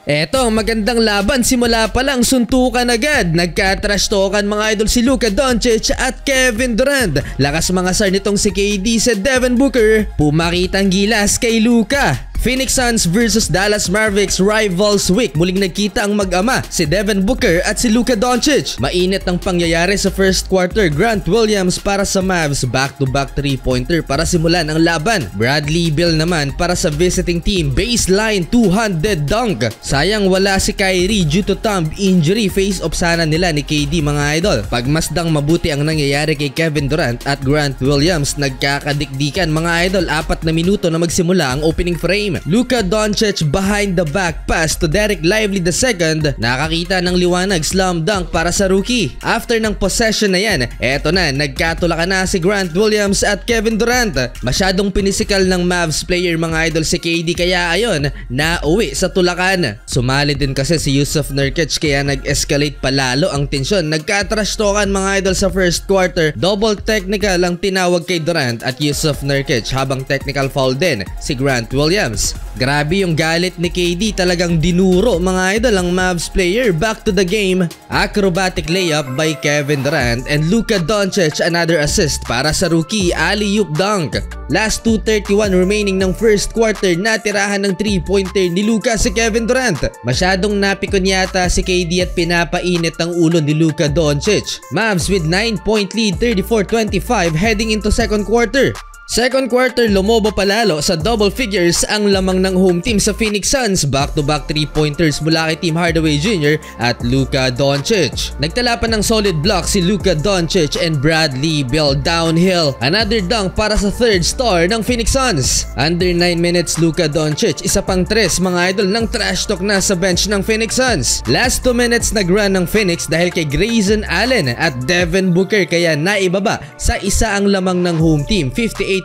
Eto, magandang laban, simula pa lang suntukan agad. Nagka-trash talkan mga idol si Luka Doncic at Kevin Durant. Lakas mga sar nitong si KD sa Devin Booker, pumakitang gilas kay Luka. Phoenix Suns versus Dallas Mavericks Rivals Week. Muling nagkita ang mag-ama, si Devin Booker at si Luka Doncic. Mainit ang pangyayari sa first quarter. Grant Williams para sa Mavs, back-to-back 3-pointer para simulan ang laban. Bradley Beal naman para sa visiting team, baseline 200 dunk. Sayang wala si Kyrie due to thumb injury. Face-off sana nila ni KD mga idol. Pagmasdang mabuti ang nangyayari kay Kevin Durant at Grant Williams, nagkakadikdikan mga idol. 4 na minuto na magsimula ang opening frame. Luka Doncic behind the back pass to Derek Lively II. Nakakita ng liwanag, slam dunk para sa rookie. After ng possession na yan, eto na, nagkatulakan na si Grant Williams at Kevin Durant. Masyadong pinisikal ng Mavs player mga idol si KD, kaya ayon, nauwi sa tulakan. Sumali din kasi si Jusuf Nurkic kaya nag-escalate palalo ang tensyon. Nagka-trash talkan mga idol sa first quarter. Double technical ang tinawag kay Durant at Jusuf Nurkic, habang technical foul din si Grant Williams. Grabe yung galit ni KD, talagang dinuro mga idol ang Mavs player. Back to the game, acrobatic layup by Kevin Durant and Luka Doncic, another assist para sa rookie, alley-oop dunk. Last 2:31 remaining ng first quarter, natirahan ng 3-pointer ni Luka si Kevin Durant. Masyadong napikon yata si KD at pinapainit ang ulo ni Luka Doncic. Mavs with 9-point lead, 34-25 heading into second quarter. Second quarter, lumobo palalo sa double figures ang lamang ng home team sa Phoenix Suns. Back-to-back 3-pointers mula kay Tim Hardaway Jr. at Luka Doncic. Nagtala pa ng solid block si Luka Doncic and Bradley Beal downhill. Another dunk para sa third star ng Phoenix Suns. Under 9 minutes, Luka Doncic, isa pang tres mga idol ng trash talk na sa bench ng Phoenix Suns. Last 2 minutes nag-run ng Phoenix dahil kay Grayson Allen at Devin Booker, kaya naibaba sa isa ang lamang ng home team, 58-57.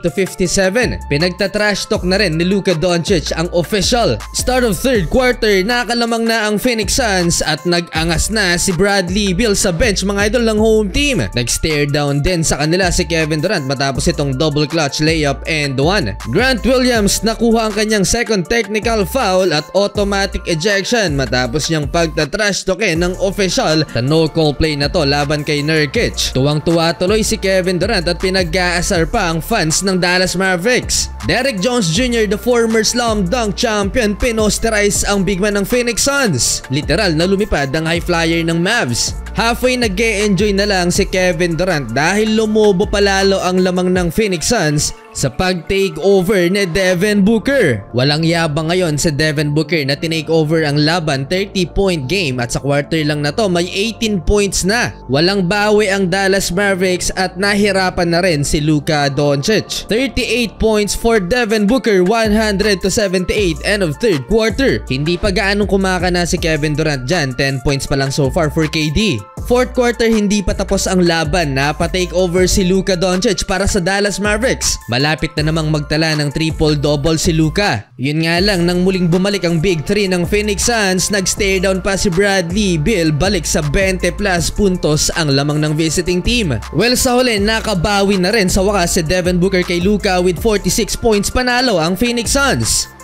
Pinagta-trash talk na rin ni Luka Doncic ang official. Start of third quarter, nakalamang na ang Phoenix Suns at nag-angas na si Bradley Beal sa bench mga idol ng home team. Nag-stare down din sa kanila si Kevin Durant matapos itong double clutch layup and one. Grant Williams nakuha ang kanyang second technical foul at automatic ejection matapos niyang pagta-trash talkin ng official sa no-call play na to laban kay Nurkic. Tuwang-tuwa tuloy si Kevin Durant at pinag-aasar pa ang fans ng Dallas Mavericks. Derek Jones Jr., the former slam dunk champion, pinosterize ang big man ng Phoenix Suns. Literal na lumipad ang high flyer ng Mavs. Halfway nag-e-enjoy na lang si Kevin Durant dahil lumobo palalo ang lamang ng Phoenix Suns sa pag-take over ni Devin Booker. Walang yabang ngayon si Devin Booker na tinake over ang laban, 30-point game, at sa quarter lang na to may 18 points na. Walang bawi ang Dallas Mavericks at nahirapan na rin si Luka Doncic. 38 points for Devin Booker, 100-78 end of third quarter. Hindi pa gaanong kumakana si Kevin Durant dyan, 10 points pa lang so far for KD. Fourth quarter, hindi pa tapos ang laban, napatake over si Luka Doncic para sa Dallas Mavericks. Malapit na namang magtala ng triple-double si Luka. Yun nga lang, nang muling bumalik ang big 3 ng Phoenix Suns, nag-stare down pa si Bradley Beal, balik sa 20 plus puntos ang lamang ng visiting team. Well, sa huli, nakabawi na rin sa wakas si Devin Booker kay Luka with 46 points, panalo ang Phoenix Suns.